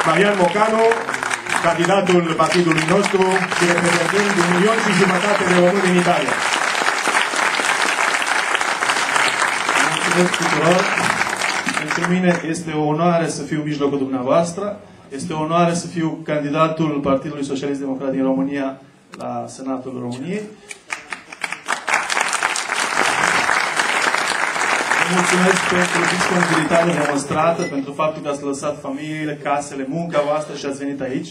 Marian Mocanu, candidatul partidului nostru și reprezentând 1,5 milion de români în Italia. Mulțumesc tuturor! Pentru mine este o onoare să fiu în mijlocul dumneavoastră. Este o onoare să fiu candidatul Partidului Socialist Democrat din România la Senatul României. Mulțumesc pentru disponibilitatea demonstrată, pentru faptul că ați lăsat familiile, casele, munca voastră și ați venit aici.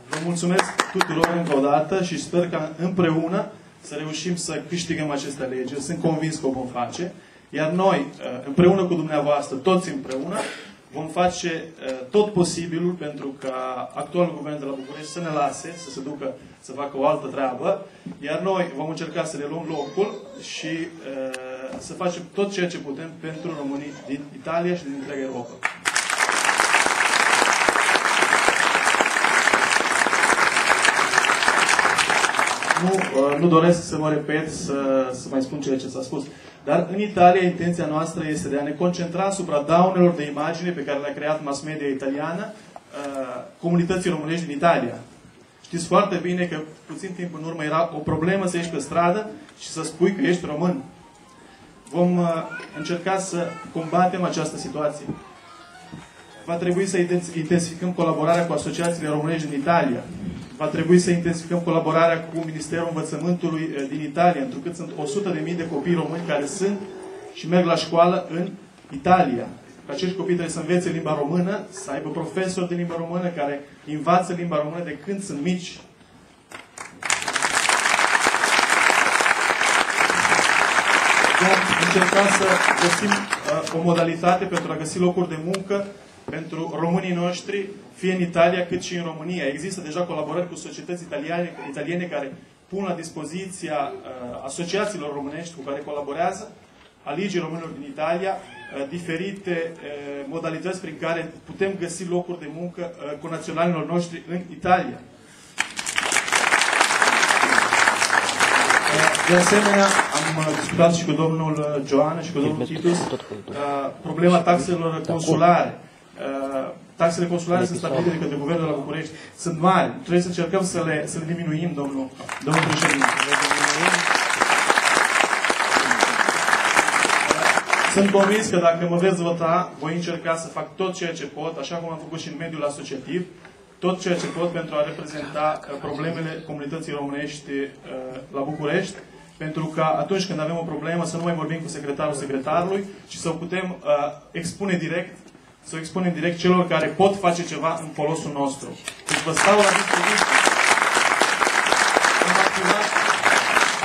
Vă mulțumesc tuturor încă o dată și sper că împreună să reușim să câștigăm aceste alegeri. Sunt convins că o vom face. Iar noi, împreună cu dumneavoastră, toți împreună, vom face tot posibilul pentru ca actualul guvern de la București să ne lase, să se ducă să facă o altă treabă, iar noi vom încerca să ne luăm locul și să facem tot ceea ce putem pentru românii din Italia și din întreaga Europa. Nu doresc să mă repet, să mai spun ceea ce s-a spus. Dar în Italia intenția noastră este de a ne concentra asupra daunelor de imagine pe care le-a creat mass media italiană comunității românești din Italia. Știți foarte bine că puțin timp în urmă era o problemă să ieși pe stradă și să spui că ești român. Vom încerca să combatem această situație. Va trebui să intensificăm colaborarea cu asociațiile românești din Italia. Va trebui să intensificăm colaborarea cu Ministerul Învățământului din Italia, întrucât sunt 100.000 de copii români care sunt și merg la școală în Italia. Acești copii trebuie să învețe limba română, să aibă profesori de limba română care învață limba română de când sunt mici. Vom încerca să găsim o modalitate pentru a găsi locuri de muncă pentru românii noștri, fie în Italia cât și în România. Există deja colaborări cu societăți italiene care pun la dispoziția asociațiilor românești cu care colaborează, a Ligii Românilor din Italia, diferite modalități prin care putem găsi locuri de muncă cu naționalilor noștri în Italia. De asemenea, am discutat și cu domnul Joana și cu domnul Titus problema taxelor consulare. Taxele consulare sunt stabilite de către Guvernul de la București. Sunt mari. Trebuie să încercăm să le diminuim, domnul președinte. Sunt convins că dacă mă veți vota, voi încerca să fac tot ceea ce pot, așa cum am făcut și în mediul asociativ, tot ceea ce pot pentru a reprezenta problemele comunității românești la București, pentru că atunci când avem o problemă să nu mai vorbim cu secretarul secretarului, ci să o putem expune direct, să o expunem direct celor care pot face ceva în folosul nostru. Deci vă stau la dispoziție.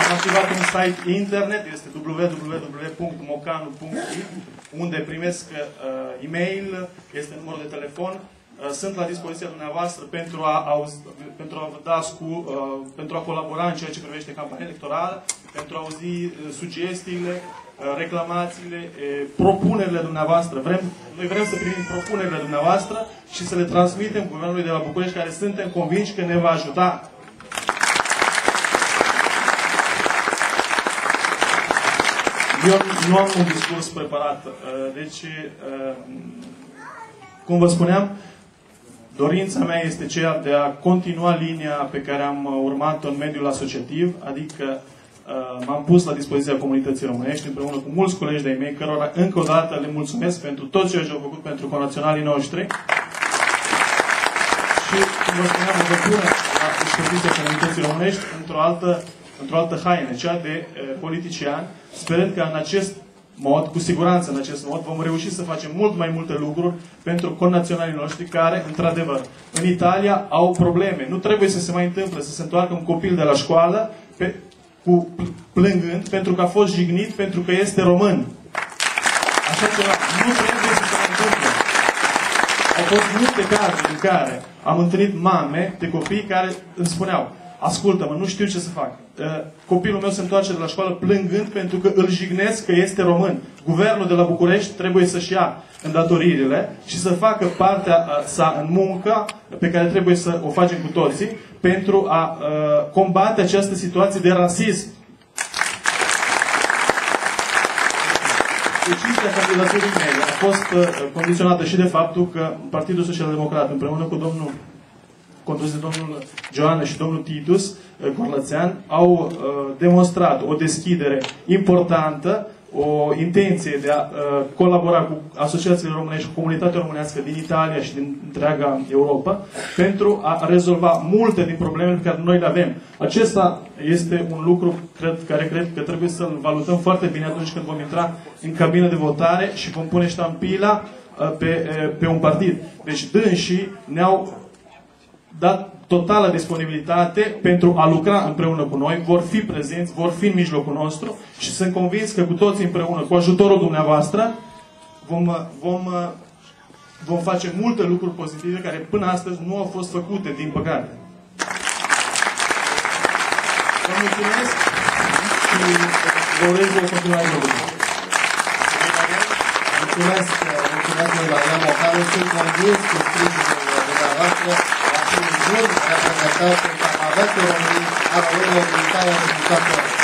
Am activat un site internet, este www.mocanu.it, unde primesc e-mail, este numărul de telefon. Sunt la dispoziția dumneavoastră pentru a colabora în ceea ce privește campania electorală, pentru a auzi sugestiile, reclamațiile, propunerile dumneavoastră. Noi vrem să primim propunerile dumneavoastră și să le transmitem Guvernului de la București, care suntem convinși că ne va ajuta. Eu nu am un discurs preparat. Deci, cum vă spuneam, dorința mea este ceea de a continua linia pe care am urmat-o în mediul asociativ, adică m-am pus la dispoziția comunității românești împreună cu mulți colegi de-ai mei, cărora încă o dată le mulțumesc pentru tot ceea ce au făcut pentru conaționalii noștri. Și, cum vă spuneam, vă pun la dispoziția comunității românești într-o altă haină, cea de politician, sperând că în acest mod, cu siguranță în acest mod, vom reuși să facem mult mai multe lucruri pentru connaționalii noștri care, într-adevăr, în Italia au probleme. Nu trebuie să se mai întâmple să se întoarcă un copil de la școală plângând pentru că a fost jignit pentru că este român. Așa ceva nu trebuie să se mai întâmple. Au fost multe cazuri în care am întâlnit mame de copii care îmi spuneau: ascultă-mă, nu știu ce să fac. Copilul meu se întoarce de la școală plângând pentru că îl jignesc că este român. Guvernul de la București trebuie să-și ia îndatoririle și să facă partea sa în muncă pe care trebuie să o facem cu toții pentru a combate această situație de rasism. Decizia candidaturii mele a fost condiționată și de faptul că Partidul Social Democrat, împreună cu condus de domnul Joană și domnul Titus Gorlățean, au demonstrat o deschidere importantă, o intenție de a colabora cu asociațiile românești, cu comunitatea românească din Italia și din întreaga Europa, pentru a rezolva multe din problemele pe care noi le avem. Acesta este un lucru care cred că trebuie să-l valutăm foarte bine atunci când vom intra în cabină de votare și vom pune ștampila pe un partid. Deci dânsii ne-au dat totală disponibilitate pentru a lucra împreună cu noi, vor fi prezenți, vor fi în mijlocul nostru și sunt convins că cu toți împreună, cu ajutorul dumneavoastră, vom face multe lucruri pozitive care până astăzi nu au fost făcute, din păcate. Vă mulțumesc și vă urez o continuare de lucru. Mulțumesc, Marian Mocanu, sunt convins cu sprijinul dumneavoastră. Jur reprezentantul Parlamentului României, a României, Unitatea Republicană.